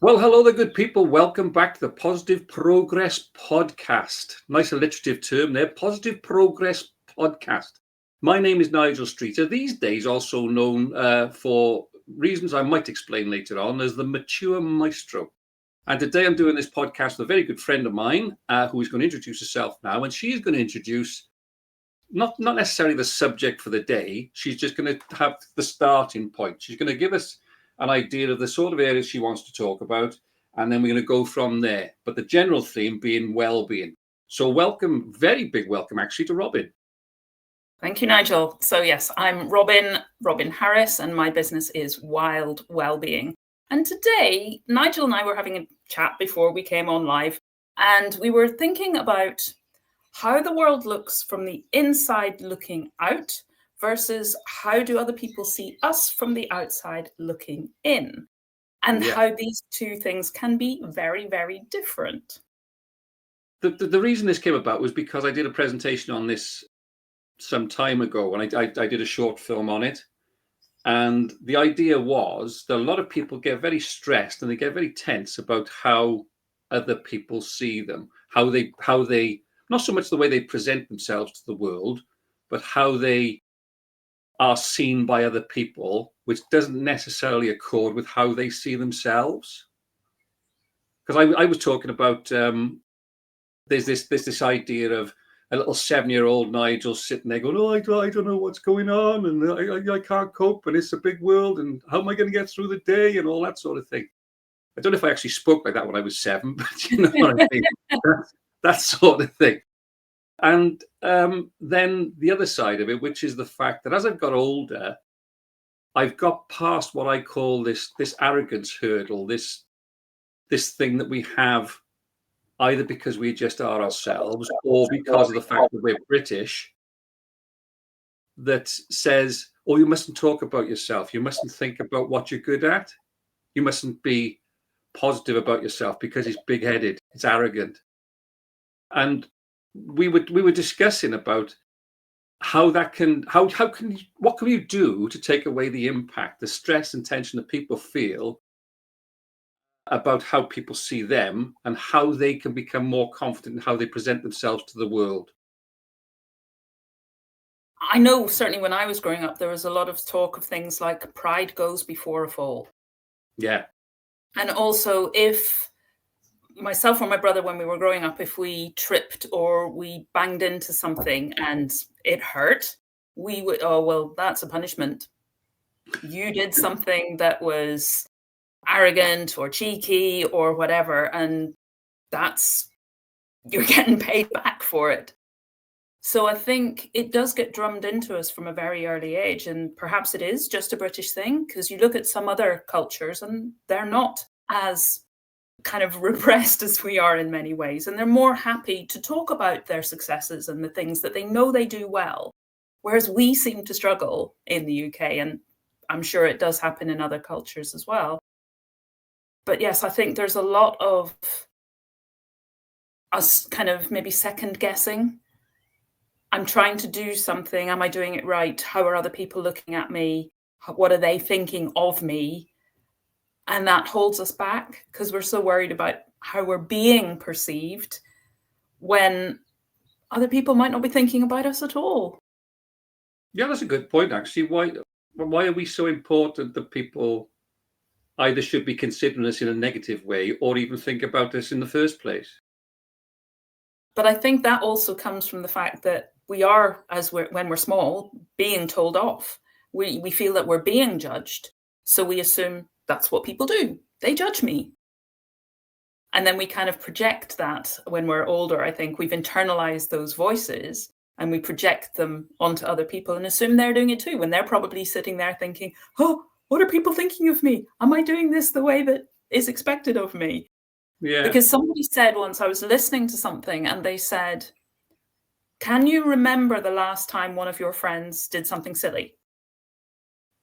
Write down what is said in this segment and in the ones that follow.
Well, hello there, good people. Welcome back to the Positive Progress Podcast. Nice alliterative term there, Positive Progress Podcast. My name is Nigel Streeter, these days also known for reasons I might explain later on as the Mature Maestro. And today I'm doing this podcast with a very good friend of mine who is going to introduce herself now. And she's going to introduce not necessarily the subject for the day. She's just going to have the starting point. She's going to give us an idea of the sort of areas she wants to talk about, and then we're going to go from there. But the general theme being well-being. So welcome, very big welcome actually to Robyn. Thank you, Nigel. So yes, I'm Robyn Harris, and my business is Wild Wellbeing. And today, Nigel and I were having a chat before we came on live, and we were thinking about how the world looks from the inside looking out versus how do other people see us from the outside looking in, and how these two things can be very, very different. The reason this came about was because I did a presentation on this some time ago, and I did a short film on it. And the idea was that a lot of people get very stressed and they get very tense about how other people see them, how they not so much the way they present themselves to the world, but how they are seen by other people, which doesn't necessarily accord with how they see themselves. Because I was talking about there's this idea of a little 7-year-old Nigel sitting there going, "Oh, I don't know what's going on, and I can't cope, and it's a big world, and how am I going to get through the day, and all that sort of thing." I don't know if I actually spoke like that when I was 7, but you know what I mean. that sort of thing. And then the other side of it, which is the fact that as I've got older, I've got past what I call this arrogance hurdle, this thing that we have either because we just are ourselves or because of the fact that we're British, that says, "Oh, you mustn't talk about yourself. You mustn't think about what you're good at. You mustn't be positive about yourself because it's big-headed, it's arrogant." And we were discussing about what can you do to take away the impact, the stress and tension that people feel about how people see them and how they can become more confident in how they present themselves to the world. I know certainly when I was growing up, there was a lot of talk of things like pride goes before a fall. Yeah. And also if myself or my brother, when we were growing up, if we tripped or we banged into something and it hurt, we would, "Oh, well, that's a punishment. You did something that was arrogant or cheeky or whatever, and you're getting paid back for it." So I think it does get drummed into us from a very early age, and perhaps it is just a British thing, because you look at some other cultures and they're not as kind of repressed as we are in many ways, and they're more happy to talk about their successes and the things that they know they do well, whereas we seem to struggle in the UK, and I'm sure it does happen in other cultures as well. But yes, I think there's a lot of us kind of maybe second guessing. I'm trying to do something. Am I doing it right? How are other people looking at me? What are they thinking of me? And that holds us back because we're so worried about how we're being perceived when other people might not be thinking about us at all. Yeah, that's a good point, actually. Why are we so important that people either should be considering us in a negative way or even think about us in the first place? But I think that also comes from the fact that we are, when we're small, being told off. We feel that we're being judged. So we assume that's what people do. They judge me. And then we kind of project that when we're older. I think we've internalized those voices and we project them onto other people and assume they're doing it too, when they're probably sitting there thinking, "Oh, what are people thinking of me? Am I doing this the way that is expected of me?" Yeah. Because somebody said once, I was listening to something and they said, "Can you remember the last time one of your friends did something silly?"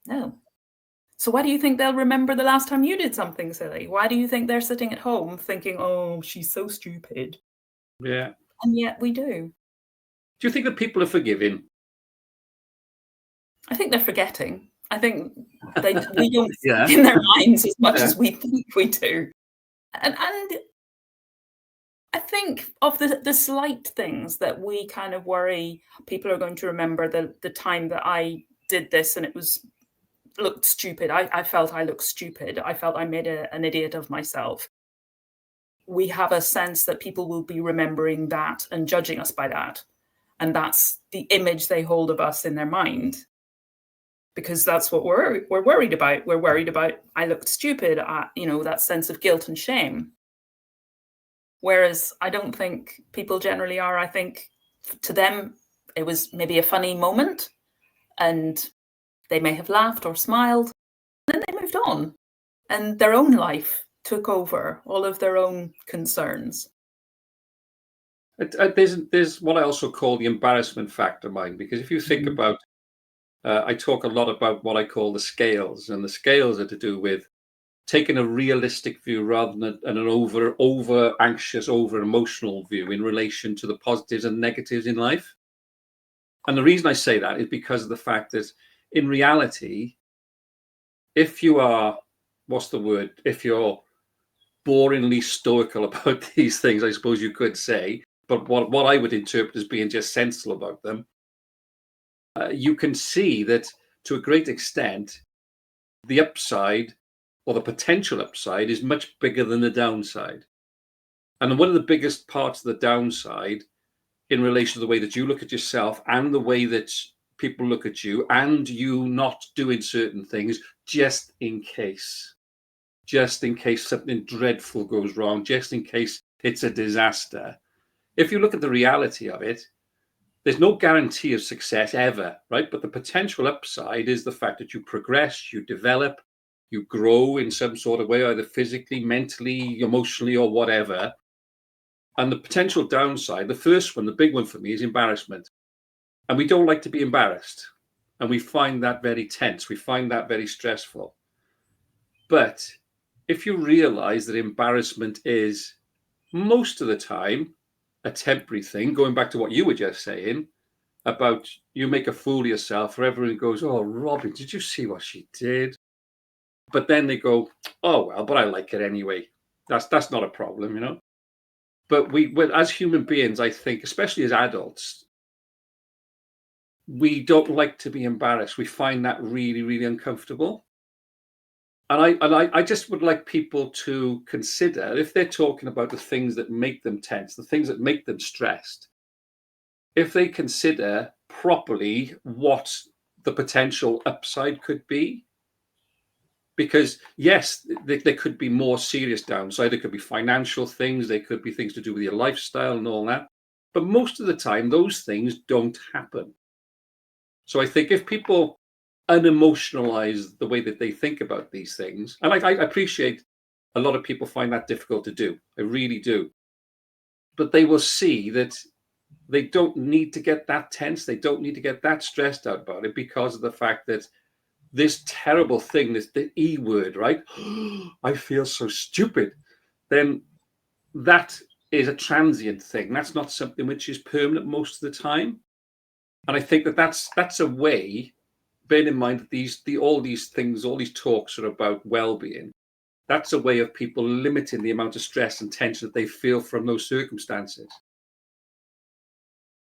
No. So why do you think they'll remember the last time you did something silly? Why do you think they're sitting at home thinking, "Oh, she's so stupid"? Yeah. And yet we do. Do you think that people are forgiving? I think they're forgetting. I think we don't Yeah. think in their minds as much as we think we do. And I think of the slight things that we kind of worry people are going to remember the time that I did this and it looked stupid. I felt I looked stupid. I felt I made an idiot of myself. We have a sense that people will be remembering that and judging us by that. And that's the image they hold of us in their mind. Because that's what we're worried about. We're worried about, I looked stupid, that sense of guilt and shame. Whereas I don't think people generally are. I think to them, it was maybe a funny moment and they may have laughed or smiled, and then they moved on and their own life took over all of their own concerns. There's what I also call the embarrassment factor, mine, because if you think about, I talk a lot about what I call the scales, and the scales are to do with taking a realistic view rather than an over anxious, over emotional view in relation to the positives and negatives in life. And the reason I say that is because of the fact that in reality, if you are, if you're boringly stoical about these things, I suppose you could say, but what I would interpret as being just sensible about them, you can see that to a great extent, the upside or the potential upside is much bigger than the downside. And one of the biggest parts of the downside in relation to the way that you look at yourself and the way that people look at you and you not doing certain things just in case something dreadful goes wrong, just in case it's a disaster. If you look at the reality of it, there's no guarantee of success ever, right? But the potential upside is the fact that you progress, you develop, you grow in some sort of way, either physically, mentally, emotionally, or whatever. And the potential downside, the first one, the big one for me, is embarrassment. And we don't like to be embarrassed. And we find that very tense. We find that very stressful. But if you realize that embarrassment is most of the time a temporary thing, going back to what you were just saying about you make a fool of yourself, or everyone goes, "Oh, Robyn, did you see what she did?" But then they go, "Oh, well, but I like it anyway." That's not a problem, you know? But as human beings, I think, especially as adults, we don't like to be embarrassed. We find that really, really uncomfortable. And I just would like people to consider, if they're talking about the things that make them tense, the things that make them stressed, if they consider properly what the potential upside could be. Because yes, there could be more serious downside. There could be financial things. There could be things to do with your lifestyle and all that. But most of the time, those things don't happen. So I think if people unemotionalize the way that they think about these things, and I appreciate a lot of people find that difficult to do. I really do. But they will see that they don't need to get that tense. They don't need to get that stressed out about it because of the fact that this terrible thing, the E word, right? I feel so stupid. Then that is a transient thing. That's not something which is permanent most of the time. And I think that that's a way, bearing in mind that all these things, all these talks are about well-being. That's a way of people limiting the amount of stress and tension that they feel from those circumstances.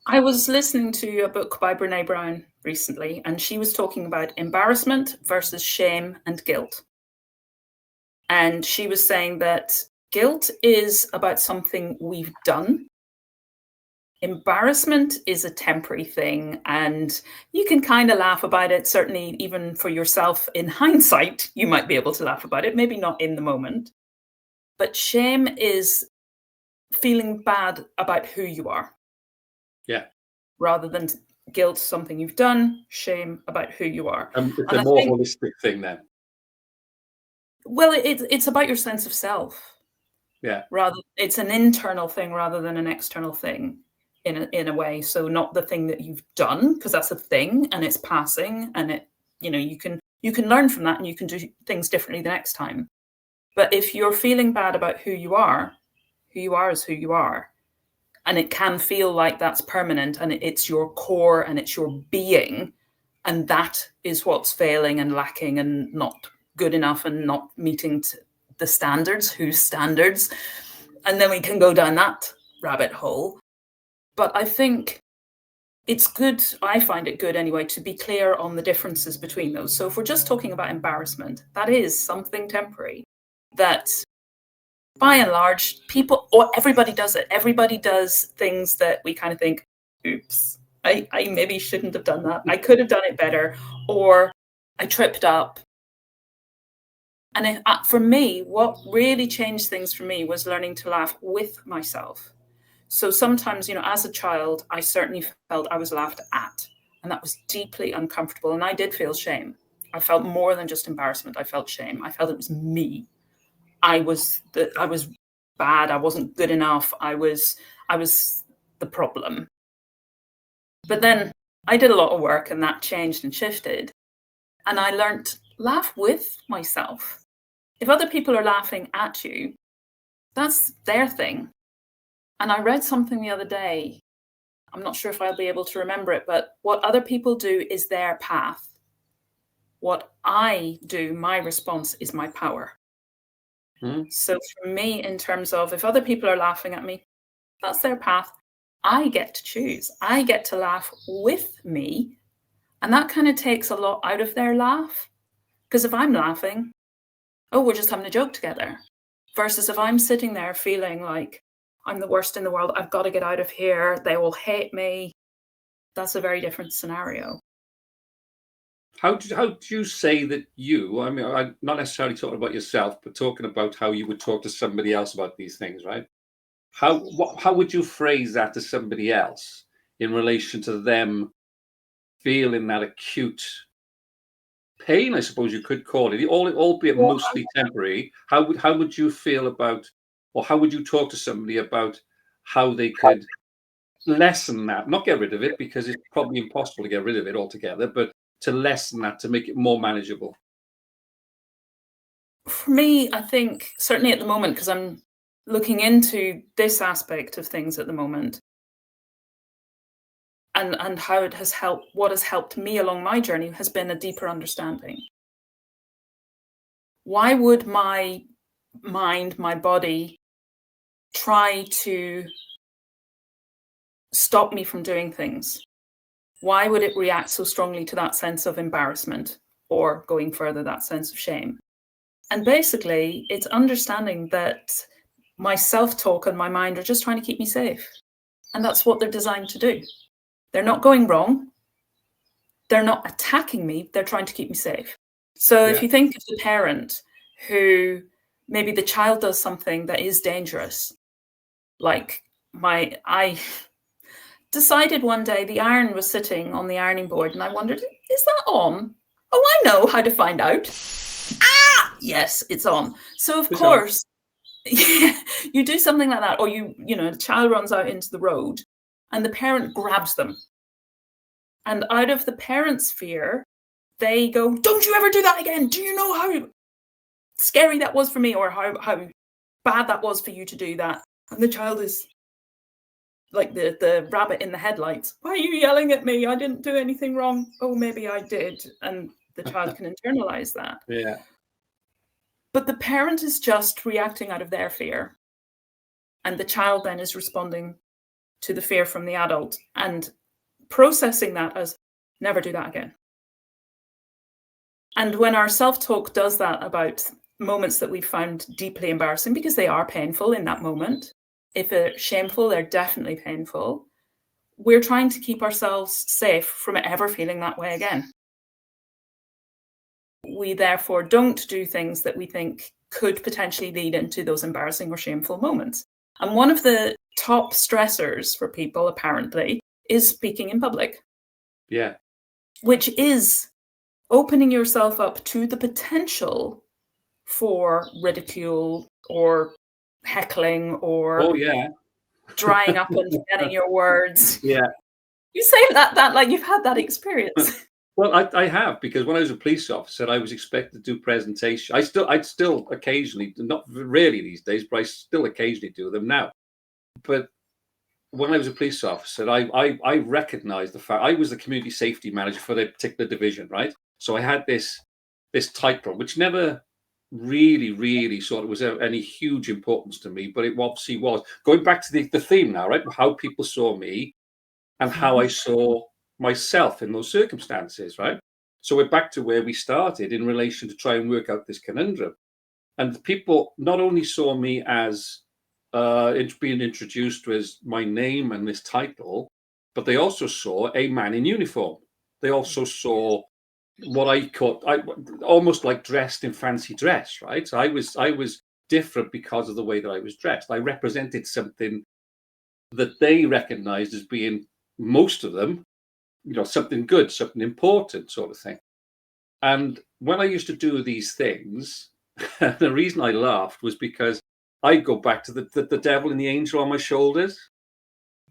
I was listening to a book by Brené Brown recently, and she was talking about embarrassment versus shame and guilt. And she was saying that guilt is about something we've done. Embarrassment is a temporary thing, and you can kind of laugh about it. Certainly, even for yourself in hindsight, you might be able to laugh about it, maybe not in the moment. But shame is feeling bad about who you are. Yeah. Rather than guilt, something you've done, shame about who you are. It's a more holistic thing then. Well, it's about your sense of self. Yeah. It's an internal thing rather than an external thing in a way. So not the thing that you've done, because that's a thing and it's passing and you can learn from that and you can do things differently the next time. But if you're feeling bad about who you are is who you are. And it can feel like that's permanent and it's your core and it's your being. And that is what's failing and lacking and not good enough and not meeting the standards, whose standards, and then we can go down that rabbit hole. But I think it's good, I find it good anyway, to be clear on the differences between those. So if we're just talking about embarrassment, that is something temporary that by and large, people, or everybody does it. Everybody does things that we kind of think, oops, I maybe shouldn't have done that. I could have done it better, or I tripped up. And for me, what really changed things for me was learning to laugh with myself. So sometimes, as a child, I certainly felt I was laughed at, and that was deeply uncomfortable. And I did feel shame. I felt more than just embarrassment. I felt shame. I felt it was me. I was bad. I wasn't good enough. I was the problem. But then I did a lot of work, and that changed and shifted. And I learned to laugh with myself. If other people are laughing at you, that's their thing. And I read something the other day. I'm not sure if I'll be able to remember it, but what other people do is their path. What I do, my response, is my power. So for me, in terms of if other people are laughing at me, that's their path. I get to choose. I get to laugh with me. And that kind of takes a lot out of their laugh. Because if I'm laughing, oh, we're just having a joke together. Versus if I'm sitting there feeling like I'm the worst in the world, I've got to get out of here, they will hate me. That's a very different scenario. How do you say that I mean, I'm not necessarily talking about yourself, but talking about how you would talk to somebody else about these things, right? How would you phrase that to somebody else in relation to them feeling that acute pain, I suppose you could call it, albeit mostly temporary? How would you feel about, or how would you talk to somebody about how they could lessen that, not get rid of it, because it's probably impossible to get rid of it altogether, but to lessen that, to make it more manageable? For me, I think certainly at the moment, because I'm looking into this aspect of things at the moment, and how it has helped, what has helped me along my journey has been a deeper understanding. Why would my mind, my body, try to stop me from doing things? Why would it react so strongly to that sense of embarrassment, or going further, that sense of shame? And basically, it's understanding that my self-talk and my mind are just trying to keep me safe. And that's what they're designed to do. They're not going wrong. They're not attacking me. They're trying to keep me safe. So if you think of the parent who maybe the child does something that is dangerous, like I decided one day the iron was sitting on the ironing board, and I wondered, is that on? Oh, I know how to find out. Yes, it's on. So of course, you do something like that, or the child runs out into the road and the parent grabs them. And out of the parent's fear, they go, don't you ever do that again. Do you know how scary that was for me, or how bad that was for you to do that? And the child is like the rabbit in the headlights. Why are you yelling at me? I didn't do anything wrong. Oh, maybe I did. And the child can internalize that. Yeah. But the parent is just reacting out of their fear. And the child then is responding to the fear from the adult and processing that as, never do that again. And when our self-talk does that about moments that we found deeply embarrassing, because they are painful in that moment, if they're shameful, they're definitely painful, we're trying to keep ourselves safe from ever feeling that way again. We therefore don't do things that we think could potentially lead into those embarrassing or shameful moments. And one of the top stressors for people, apparently, is speaking in public. Yeah. Which is opening yourself up to the potential for ridicule or heckling or drying up and forgetting your words. Yeah. You say that like you've had that experience. Well, I have, because when I was a police officer, I was expected to do presentation. I'd still occasionally, not really these days, but I still occasionally do them now. But when I was a police officer, I recognized the fact I was the community safety manager for the particular division, right? So I had this title, which never really, really sort of was any huge importance to me, but it obviously was. Going back to the theme now, right? How people saw me and how I saw myself in those circumstances, right? So we're back to where we started in relation to try and work out this conundrum. And people not only saw me as being introduced as my name and this title, but they also saw a man in uniform. They also saw what I call almost like dressed in fancy dress, right? So I was different because of the way that I was dressed. I represented something that they recognized as being, most of them, something good, something important, sort of thing. And when I used to do these things, the reason I laughed was because I go back to the devil and the angel on my shoulders.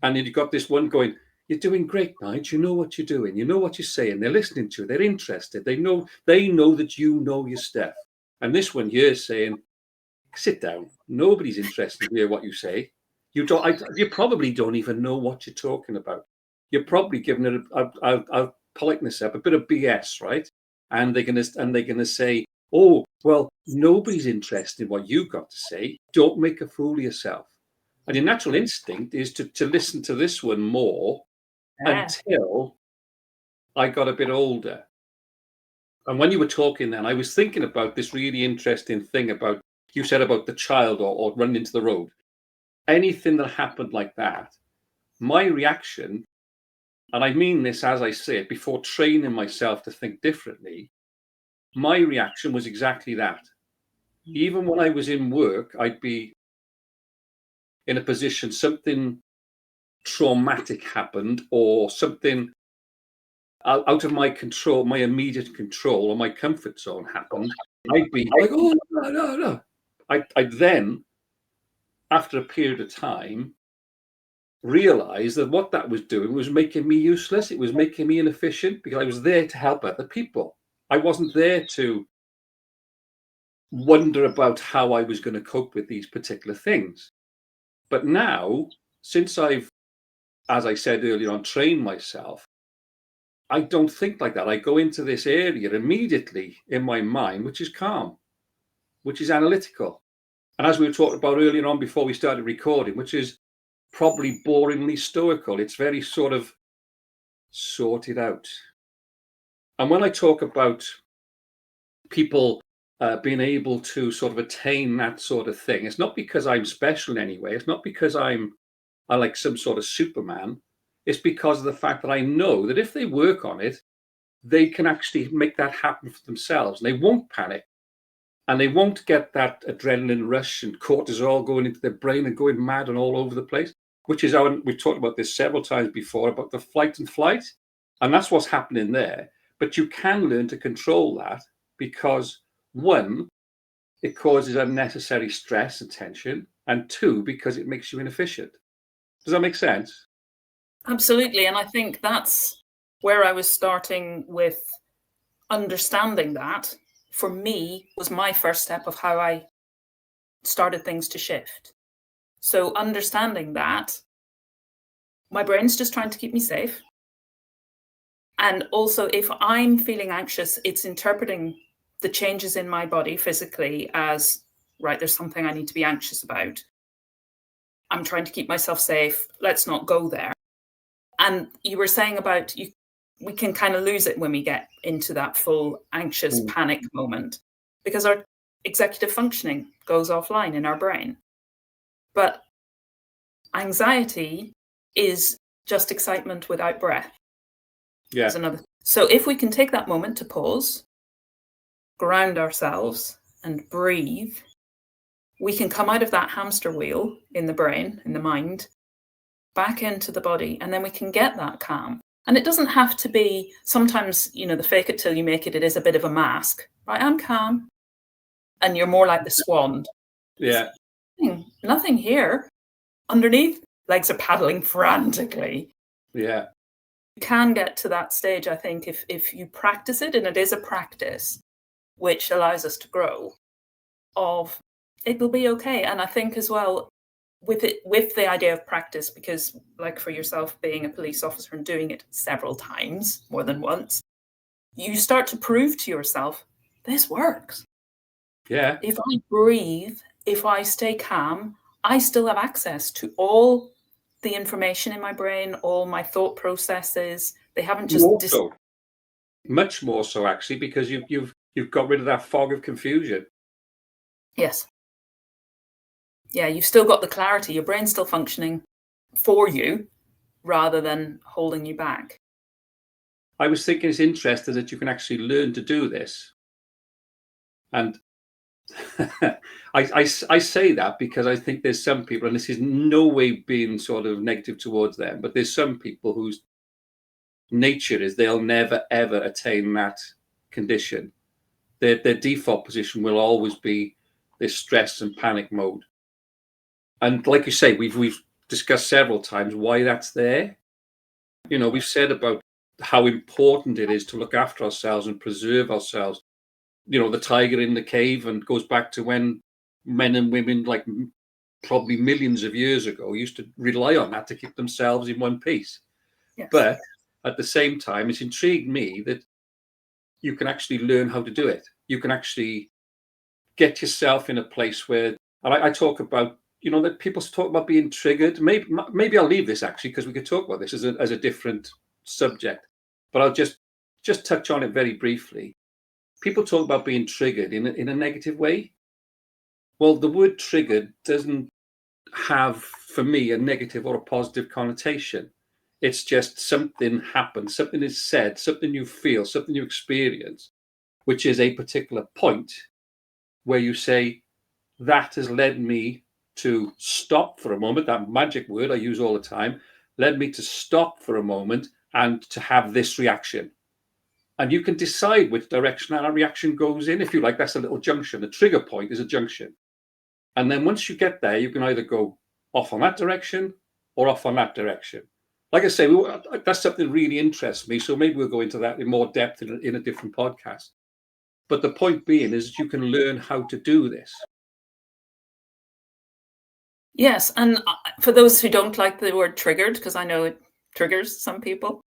And then you've got this one going, "You're doing great, Nige. You know what you're doing. You know what you're saying. They're listening to you. They're interested. They know that you know your stuff." And this one here is saying, "Sit down. Nobody's interested to hear what you say. You don't. You probably don't even know what you're talking about. You're probably giving it a politeness up, a bit of BS, right?" And they're gonna say, "Oh, well, nobody's interested in what you've got to say. Don't make a fool of yourself." And your natural instinct is to listen to this one more until I got a bit older. And when you were talking then, I was thinking about this really interesting thing about, you said about the child or running into the road. Anything that happened like that, my reaction, and I mean this as I say it, before training myself to think differently, my reaction was exactly that. Even when I was in work, I'd be in a position, something traumatic happened or something out of my control, my immediate control or my comfort zone happened, I'd be like, "Oh, no, no, no." I'd then, after a period of time, realize that what that was doing was making me useless. It was making me inefficient because I was there to help other people. I wasn't there to wonder about how I was going to cope with these particular things. But now, since I've, as I said earlier on, trained myself, I don't think like that. I go into this area immediately in my mind, which is calm, which is analytical. And as we were talking about earlier on before we started recording, which is probably boringly stoical, it's very sort of sorted out. And when I talk about people being able to sort of attain that sort of thing, it's not because I'm special in any way. It's not because I like some sort of Superman. It's because of the fact that I know that if they work on it, they can actually make that happen for themselves. They won't panic and they won't get that adrenaline rush and cortisol going into their brain and going mad and all over the place, which is how we've talked about this several times before about the flight and flight. And that's what's happening there. But you can learn to control that because, one, it causes unnecessary stress and tension, and two, because it makes you inefficient. Does that make sense? Absolutely. And I think that's where I was starting with understanding that, for me, was my first step of how I started things to shift. So understanding that my brain's just trying to keep me safe. And also, if I'm feeling anxious, it's interpreting the changes in my body physically as, right, there's something I need to be anxious about. I'm trying to keep myself safe. Let's not go there. And you were saying about we can kind of lose it when we get into that full anxious panic moment because our executive functioning goes offline in our brain. But anxiety is just excitement without breath. Yeah. So if we can take that moment to pause, ground ourselves and breathe, we can come out of that hamster wheel in the brain, in the mind, back into the body, and then we can get that calm. And it doesn't have to be, sometimes, the fake it till you make it, it is a bit of a mask, right? I'm calm. And you're more like the swan. Yeah. Nothing here. Underneath, legs are paddling frantically. Yeah. You can get to that stage, I think, if you practice it, and it is a practice, which allows us to grow, of it will be okay. And I think as well, with the idea of practice, because like for yourself being a police officer and doing it several times, more than once, you start to prove to yourself, this works. Yeah. If I breathe, if I stay calm, I still have access to all the information in my brain, all my thought processes. They haven't just More so, much more so actually, because you've got rid of that fog of confusion. yes. Yeah, you've still got the clarity. Your brain's still functioning for you rather than holding you back. I was thinking it's interesting that you can actually learn to do this. And I say that because I think there's some people, and this is no way being sort of negative towards them, but there's some people whose nature is they'll never ever attain that condition. Their default position will always be this stress and panic mode. And like you say, we've discussed several times why that's there. You know, we've said about how important it is to look after ourselves and preserve ourselves. You know, the tiger in the cave, and goes back to when men and women, like probably millions of years ago, used to rely on that to keep themselves in one piece. Yes. But at the same time, it's intrigued me that you can actually learn how to do it. You can actually get yourself in a place where, and I talk about, you know, that people talk about being triggered. Maybe I'll leave this actually, because we could talk about this as a different subject, but I'll just touch on it very briefly. People talk about being triggered in a negative way. Well, the word triggered doesn't have, for me, a negative or a positive connotation. It's just something happens, something is said, something you feel, something you experience, which is a particular point where you say, that has led me to stop for a moment. That magic word I use all the time led me to stop for a moment and to have this reaction. And you can decide which direction that reaction goes in. If you like, that's a little junction. A trigger point is a junction. And then once you get there, you can either go off on that direction or off on that direction. Like I say, that's something that really interests me. So maybe we'll go into that in more depth in a different podcast. But the point being is that you can learn how to do this. Yes, and for those who don't like the word triggered, because I know it triggers some people,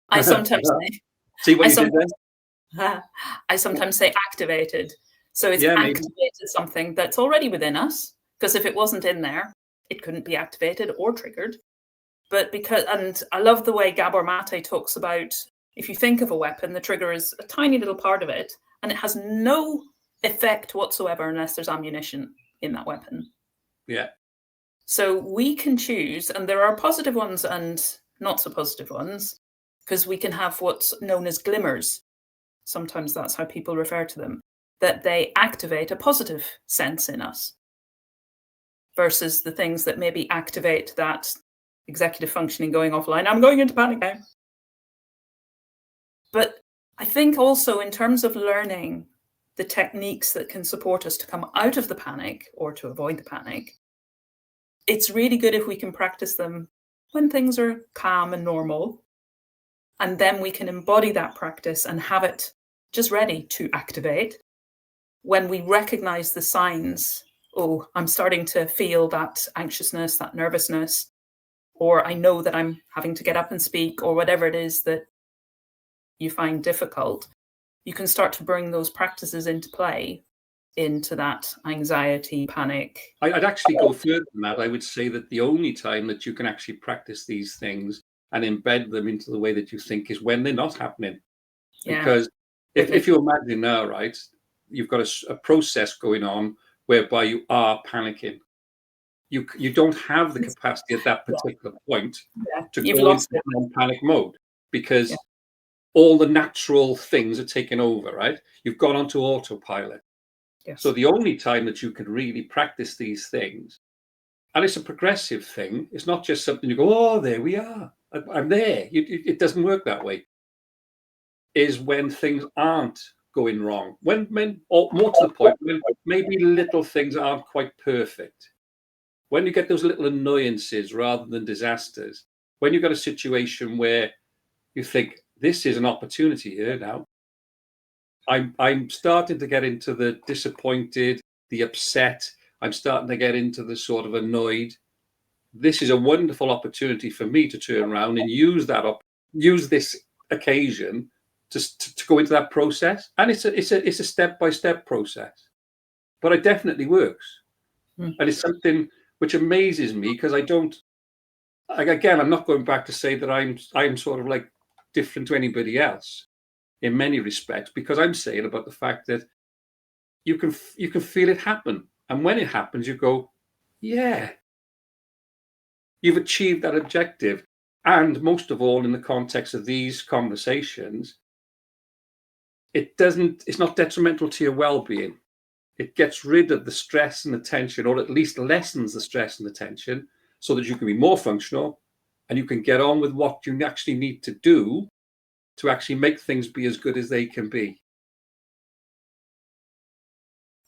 I sometimes say, See what I you did sometimes, then? I sometimes say activated. So it's Yeah, maybe. activated something that's already within us, because if it wasn't in there, it couldn't be activated or triggered. But because, and I love the way Gabor Mate talks about, if you think of a weapon, the trigger is a tiny little part of it, and it has no effect whatsoever unless there's ammunition in that weapon. Yeah. So we can choose, and there are positive ones and not so positive ones, because we can have what's known as glimmers. Sometimes that's how people refer to them, that they activate a positive sense in us versus the things that maybe activate that executive functioning going offline. I'm going into panic now. But I think also in terms of learning the techniques that can support us to come out of the panic or to avoid the panic, it's really good if we can practice them when things are calm and normal. And then we can embody that practice and have it just ready to activate when we recognize the signs. Oh, I'm starting to feel that anxiousness, that nervousness, or I know that I'm having to get up and speak, or whatever it is that you find difficult. You can start to bring those practices into play, into that anxiety, panic. I'd actually go further than that. I would say that the only time that you can actually practice these things and embed them into the way that you think is when they're not happening. Yeah, Because absolutely. if you imagine now, right, you've got a process going on whereby you are panicking. You don't have the capacity at that Yeah, particular point yeah. to You've go into lost it. non-panic mode, Yeah. because all the natural things are taken over, right? You've gone onto autopilot. So Yes. the only time that you can really practice these things, and it's a progressive thing, it's not just something you go, oh, there we are, I'm there. It doesn't work that way. Is when things aren't going wrong, or more to the point, when maybe little things aren't quite perfect. When you get those little annoyances rather than disasters, when you've got a situation where you think, this is an opportunity here now. I'm starting to get into the disappointed, the upset. I'm starting to get into the sort of annoyed. This is a wonderful opportunity for me to turn around and use this occasion to go into that process. And it's a step by step process. but it definitely works. Mm. And it's something which amazes me, because I don't, again, I'm not going back to say that I'm sort of like different to anybody else in many respects, because I'm saying about the fact that you can feel it happen. And when it happens, you go, yeah, you've achieved that objective. And most of all, in the context of these conversations, it's not detrimental to your well-being. It gets rid of the stress and the tension, or at least lessens the stress and the tension, so that you can be more functional and you can get on with what you actually need to do to actually make things be as good as they can be.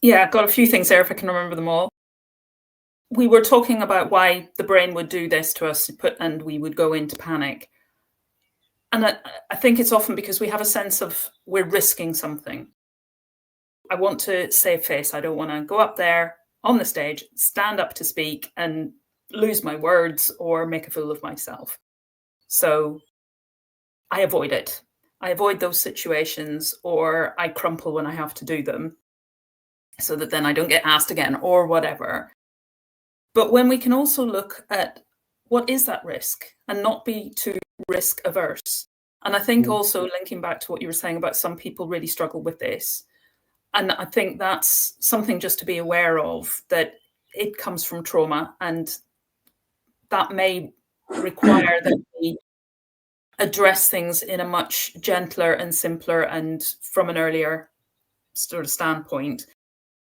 Yeah, I've got a few things there if I can remember them all. We were talking about why the brain would do this to us, and we would go into panic. And I think it's often because we have a sense of we're risking something. I want to save face. I don't want to go up there on the stage, stand up to speak and lose my words or make a fool of myself. So I avoid it. I avoid those situations, or I crumple when I have to do them so that then I don't get asked again or whatever. But when we can also look at what is that risk and not be too risk averse. And I think also linking back to what you were saying about some people really struggle with this. And I think that's something just to be aware of, that it comes from trauma, and that may require that we address things in a much gentler and simpler and from an earlier sort of standpoint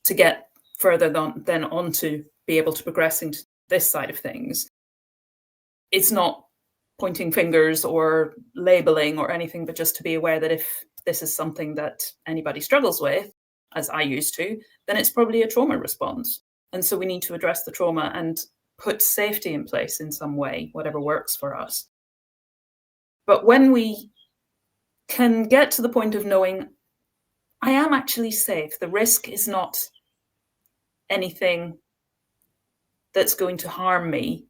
to get further than on to be able to progress into this side of things. It's not pointing fingers or labeling or anything, but just to be aware that if this is something that anybody struggles with, as I used to, then it's probably a trauma response. And so we need to address the trauma and put safety in place in some way, whatever works for us. But when we can get to the point of knowing, I am actually safe, the risk is not anything that's going to harm me.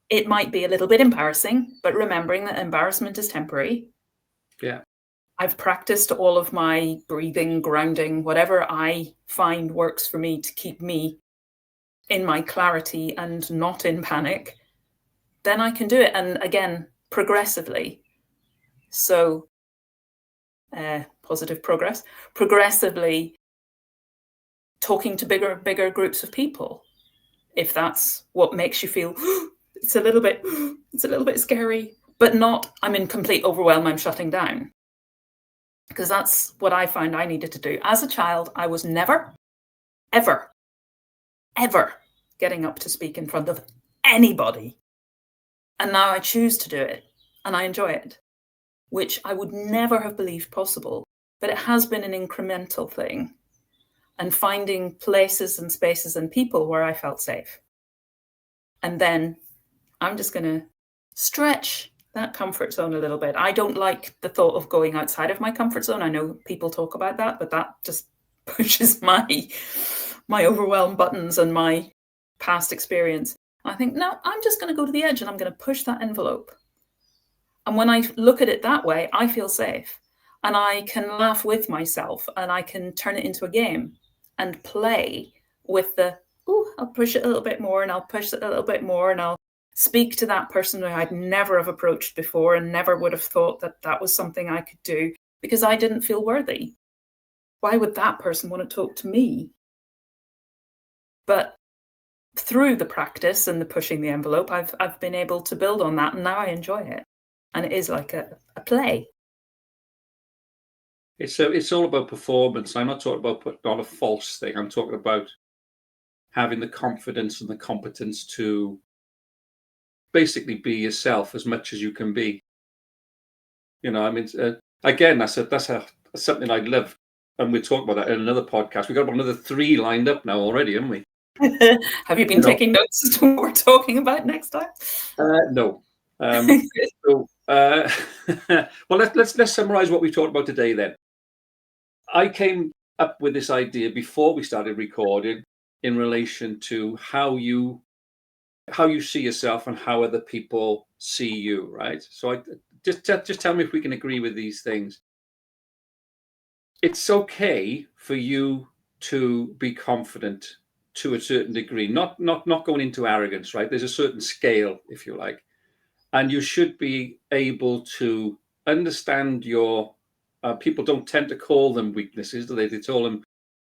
It might be a little bit embarrassing, but remembering that embarrassment is temporary. Yeah. I've practiced all of my breathing, grounding, whatever I find works for me to keep me in my clarity and not in panic, then I can do it. And again, progressively. So positive progress, progressively talking to bigger groups of people. If that's what makes you feel, it's a little bit scary, but not, I'm in complete overwhelm, I'm shutting down. Because that's what I found I needed to do. As a child, I was never, ever, ever getting up to speak in front of anybody. And now I choose to do it, and I enjoy it, which I would never have believed possible. But it has been an incremental thing, and finding places and spaces and people where I felt safe. And then I'm just going to stretch that comfort zone a little bit. I don't like the thought of going outside of my comfort zone. I know people talk about that, but that just pushes my overwhelm buttons and my past experience. I think, no, I'm just going to go to the edge and I'm going to push that envelope. And when I look at it that way, I feel safe, and I can laugh with myself, and I can turn it into a game and play with the, I'll push it a little bit more, and I'll push it a little bit more, and I'll speak to that person who I'd never have approached before and never would have thought that that was something I could do, because I didn't feel worthy. Why would that person want to talk to me? But through the practice and the pushing the envelope, I've been able to build on that, and now I enjoy it. And it is like a play. It's all about performance. I'm not talking about putting on a false thing. I'm talking about having the confidence and the competence to basically be yourself as much as you can be. You know, I mean, again, that's something I'd love, and we'll talk about that in another podcast. We've got about another 3 lined up now already, haven't we? Have you been taking notes as to what we're talking about next time? No. So, well, let's summarize what we talked about today then. I came up with this idea before we started recording in relation to how you see yourself and how other people see you, right? So I just tell me if we can agree with these things. It's okay for you to be confident to a certain degree, not going into arrogance, right? There's a certain scale, if you like, and you should be able to understand your. People don't tend to call them weaknesses, do they? They call them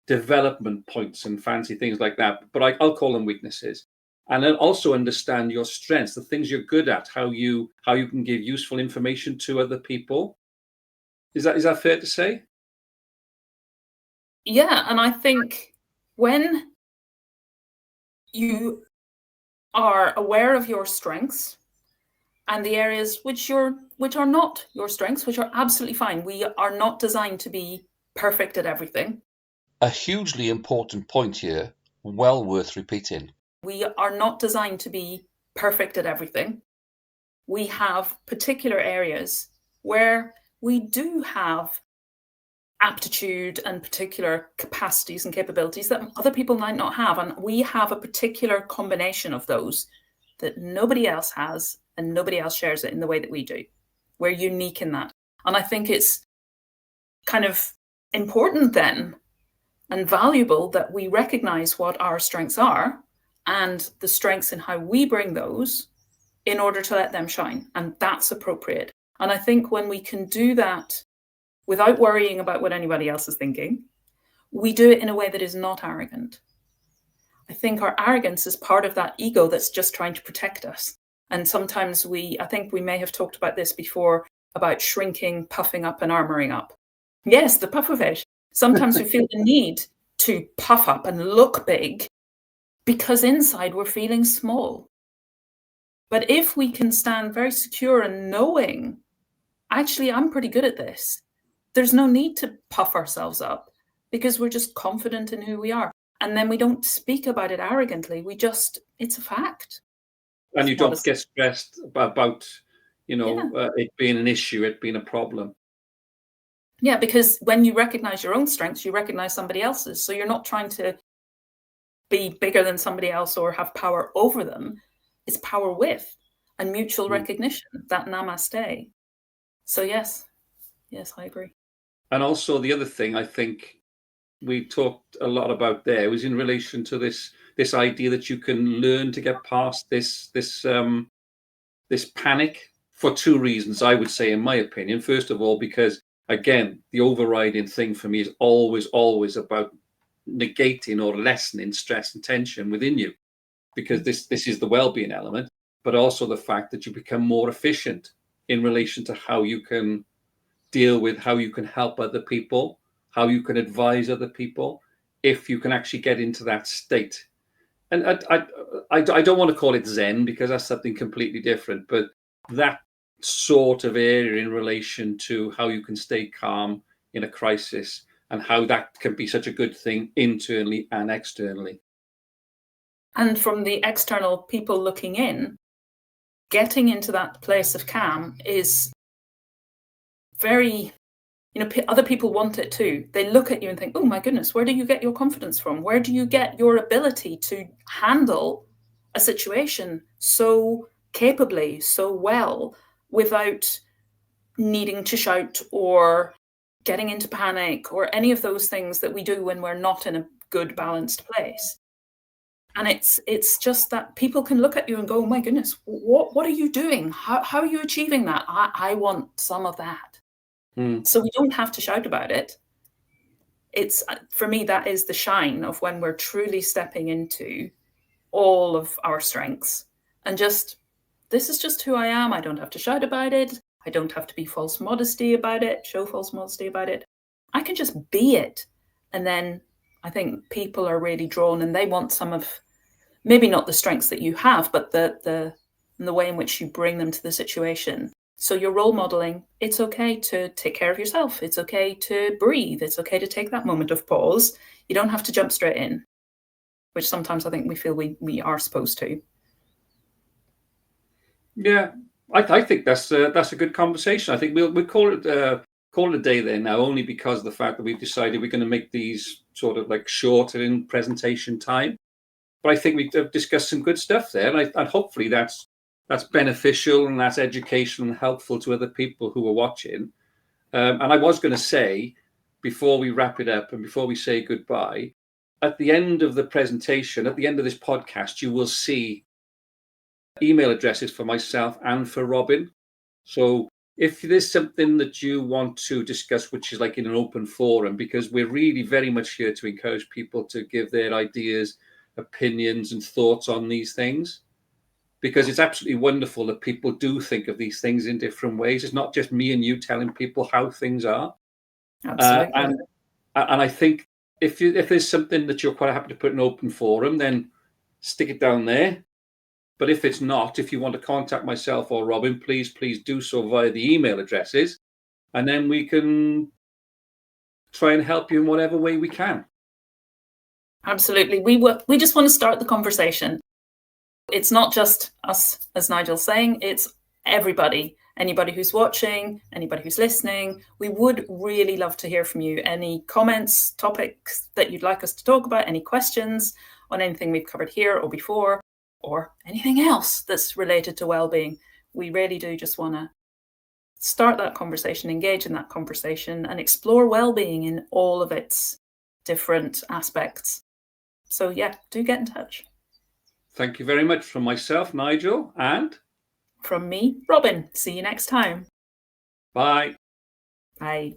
development points and fancy things like that. But I'll call them weaknesses, and then also understand your strengths, the things you're good at, how you can give useful information to other people. Is that fair to say? Yeah, and I think when you are aware of your strengths and the areas which are not your strengths, which are absolutely fine. We are not designed to be perfect at everything. A hugely important point here, well worth repeating. We are not designed to be perfect at everything. We have particular areas where we do have aptitude and particular capacities and capabilities that other people might not have. And we have a particular combination of those that nobody else has, and nobody else shares it in the way that we do. We're unique in that. And I think it's kind of important then and valuable that we recognize what our strengths are and the strengths in how we bring those in order to let them shine. And that's appropriate. And I think when we can do that without worrying about what anybody else is thinking, we do it in a way that is not arrogant. I think our arrogance is part of that ego that's just trying to protect us. And sometimes I think we may have talked about this before, about shrinking, puffing up and armoring up. Yes, the puff of it. Sometimes we feel the need to puff up and look big because inside we're feeling small. But if we can stand very secure and knowing, actually, I'm pretty good at this, there's no need to puff ourselves up because we're just confident in who we are. And then we don't speak about it arrogantly. It's a fact. And you don't get stressed about it being an issue, it being a problem. Yeah, because when you recognize your own strengths, you recognize somebody else's. So you're not trying to be bigger than somebody else or have power over them. It's power with and mutual recognition, that namaste. So yes, I agree. And also the other thing I think we talked a lot about there was in relation to this idea that you can learn to get past this panic for two reasons, I would say, in my opinion. First of all, because again, the overriding thing for me is always about negating or lessening stress and tension within you, because this is the well-being element, but also the fact that you become more efficient in relation to how you can deal with, how you can help other people, how you can advise other people, if you can actually get into that state. And I don't want to call it Zen because that's something completely different, but that sort of area in relation to how you can stay calm in a crisis and how that can be such a good thing internally and externally. And from the external people looking in, getting into that place of calm is very, other people want it too. They look at you and think, oh my goodness, where do you get your confidence from? Where do you get your ability to handle a situation so capably, so well, without needing to shout or getting into panic or any of those things that we do when we're not in a good, balanced place? And it's just that people can look at you and go, oh my goodness, what are you doing? How are you achieving that? I want some of that. So we don't have to shout about it. It's, for me, that is the shine of when we're truly stepping into all of our strengths and just, this is just who I am. I don't have to shout about it. I don't have to be show false modesty about it. I can just be it. And then I think people are really drawn and they want some of, maybe not the strengths that you have, but the way in which you bring them to the situation. So you're role modeling. It's okay to take care of yourself. It's okay to breathe. It's okay to take that moment of pause. You don't have to jump straight in, which sometimes I think we feel we are supposed to. Yeah, I think that's a good conversation. I think we'll call it a day there now, only because of the fact that we've decided we're going to make these sort of like shorter in presentation time. But I think we've discussed some good stuff there, and hopefully that's beneficial and that's educational and helpful to other people who are watching. And I was going to say, before we wrap it up and before we say goodbye, at the end of the presentation, at the end of this podcast, you will see email addresses for myself and for Robyn. So if there's something that you want to discuss, which is like in an open forum, because we're really very much here to encourage people to give their ideas, opinions, and thoughts on these things, because it's absolutely wonderful that people do think of these things in different ways. It's not just me and you telling people how things are. Absolutely. And I think if there's something that you're quite happy to put in an open forum, then stick it down there. But if it's not, if you want to contact myself or Robyn, please do so via the email addresses, and then we can try and help you in whatever way we can. Absolutely. We just want to start the conversation. It's not just us, as Nigel's saying, it's everybody. Anybody who's watching, anybody who's listening. We would really love to hear from you. Any comments, topics that you'd like us to talk about, any questions on anything we've covered here or before, or anything else that's related to well-being. We really do just want to start that conversation, engage in that conversation, and explore well-being in all of its different aspects. So yeah, do get in touch. Thank you very much from myself, Nigel, and from me, Robyn. See you next time. Bye. Bye.